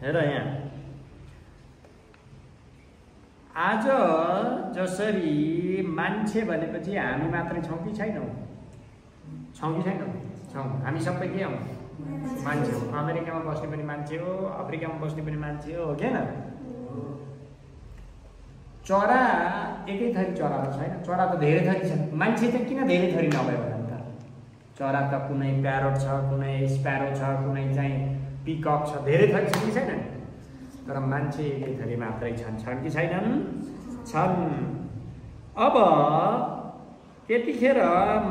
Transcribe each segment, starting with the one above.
हेर यहाँ आज जसरी मान्छे भनेपछि हामी मात्रै छौँ कि छैनौँ? छौँ कि छैनौँ? छौँ। हामी सबै के हौँ? मान्छे हो। अमेरिकामा बस्ने पनि मान्छे हो, अफ्रिकामा बस्ने पनि मान्छे हो, हो किन? चरा एकै थरी चरा त छैन, चरा त धेरै थरी छ। मान्छे चाहिँ किन धेरै थरी नभयो भने त? चरा त कुनै प्यारोट छ, कुनै स्प्यारो छ, कुनै चाहिँ पिकक छ, धेरै थरी छ कि छैन? तर मान्छे एकै थरी मात्रै छन् कि छैनन्? छन्। अब त्यतिखेर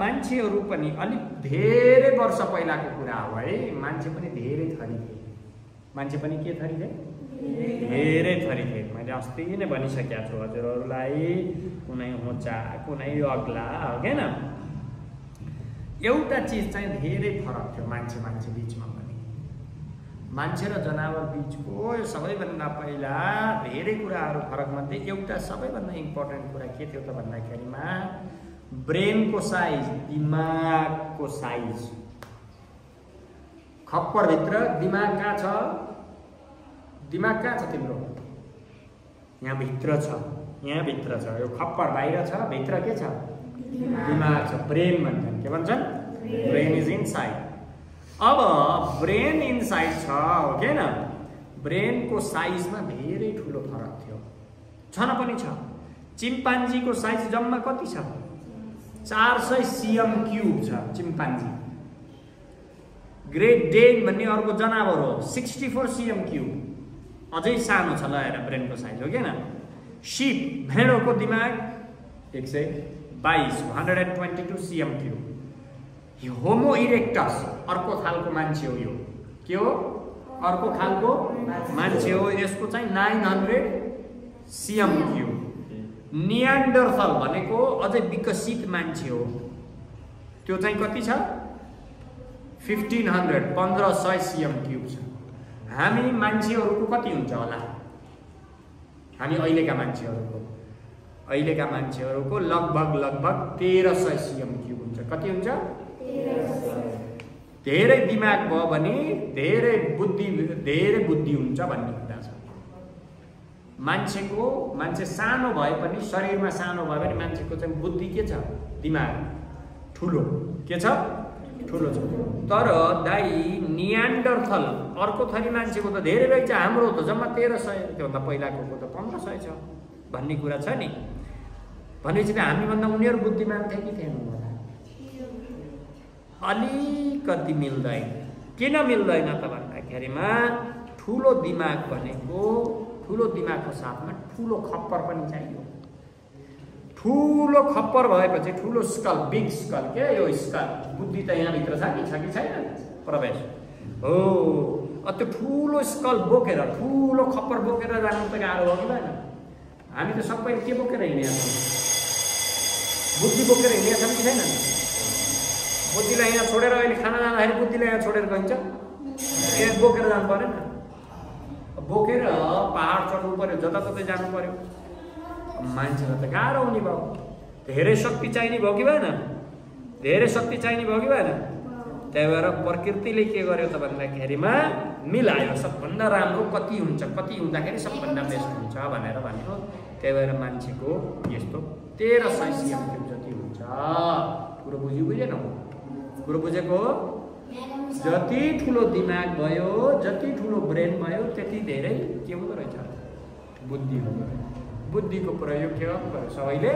मान्छेहरू पनि अलिक धेरै वर्ष पहिलाको कुरा हो है, मान्छे पनि धेरै थरी थिए। मान्छे पनि के थरी थिए? धेरै थरी थिए। मैले अस्ति नै भनिसकेको छु हजुरहरूलाई, कुनै होचा, कुनै अग्ला, हो किन? एउटा चिज चाहिँ धेरै फरक थियो मान्छे बिचमा पनि। मान्छे र जनावर बिचको सबैभन्दा पहिला धेरै कुराहरू फरक मध्ये एउटा सबैभन्दा इम्पोर्टेन्ट कुरा के थियो त भन्दाखेरिमा ब्रेनको साइज, दिमागको साइज। खप्परभित्र दिमाग कहाँ छ? दिमाग कहाँ छ तिम्रो? यहाँ भित्र छ, यहाँ भित्र छ। यो खप्पर बाहिर छ, भित्र के छ? दिमाग छ, ब्रेन भन्छन्। के भन्छन्? Brain is inside. अब ब्रेन इनसाइड छ, हो किन? ब्रेनको साइजमा धेरै ठुलो फरक थियो। छन पनि छ। चिम्पान्जीको साइज जम्मा कति छ? 400 cm³ छ चिम्पान्जी। ग्रेट डेन भन्ने अर्को जनावर हो, 64 cm³। अझै सानो छ ल हेर ब्रेनको साइज, हो किन? शिप भेडोको दिमाग 122 cm³। होमो इरेक्टस अर्को खालको मान्छे हो। यो के हो? अर्को खालको मान्छे हो। यसको चाहिँ 900 cm³। नियान्डरथल भनेको अझै विकसित मान्छे हो, त्यो चाहिँ कति छ? 1500 cm³ छ। हामी मान्छेहरूको कति हुन्छ होला? हामी अहिलेका मान्छेहरूको लगभग 1300 cm³ हुन्छ। कति हुन्छ? धेरै दिमाग भयो भने धेरै बुद्धि हुन्छ भन्ने कुरा छ। मान्छे सानो भए पनि, शरीरमा सानो भए पनि मान्छेको चाहिँ बुद्धि के छ? दिमाग ठुलो के छ? ठुलो छ। तर दाइ नियान्डरथल अर्को थरी मान्छेको त धेरै रहेछ। हाम्रो त जम्मा 1300, त्योभन्दा पहिलाको त 1500 छ भन्ने कुरा छ नि। भनेपछि त हामीभन्दा उनीहरू बुद्धिमान थिए कि थिएन? अलिकति मिल्दैन। किन मिल्दैन त भन्दाखेरिमा ठुलो दिमाग भनेको, ठुलो दिमागको साथमा ठुलो खप्पर पनि चाहियो। ठुलो खप्पर भएपछि ठुलो स्कल, बिग स्कल, के यो स्कल, बुद्धि त यहाँभित्र छ कि छैन? प्रवेश हो। त्यो ठुलो स्कल बोकेर, ठुलो खप्पर बोकेर जानु त गाह्रो हो कि भएन? हामी त सबै के बोकेर हिँडेका छौँ? बुद्धि बोकेर हिँडेका छौँ कि छैन? बुद्धिलाई यहाँ छोडेर अहिले खाना जाँदाखेरि बुद्धिलाई यहाँ छोडेर गइन्छ? यहाँ बोकेर जानु परेन? बोकेर पहाड चढ्नु पर्यो, जताततै जानु पर्यो। मान्छेलाई त गाह्रो हुने भयो। धेरै शक्ति चाहिने भयो कि भएन? धेरै शक्ति चाहिने भयो कि भएन? त्यही भएर प्रकृतिले के गर्यो त भन्दाखेरिमा मिलायो। सबभन्दा राम्रो कति हुन्छ, कति हुँदाखेरि सबभन्दा बेस्ट हुन्छ भनेर भन्यो। त्यही भएर मान्छेको यस्तो 1300 cm³ जति हुन्छ। कुरो बुझेन? कुरो बुझेको? जति ठुलो दिमाग भयो, जति ठुलो ब्रेन भयो, त्यति धेरै के हुँदो रहेछ? बुद्धि हुँदो रहेछ। बुद्धिको प्रयोग के गर्नु पर्यो? सबैले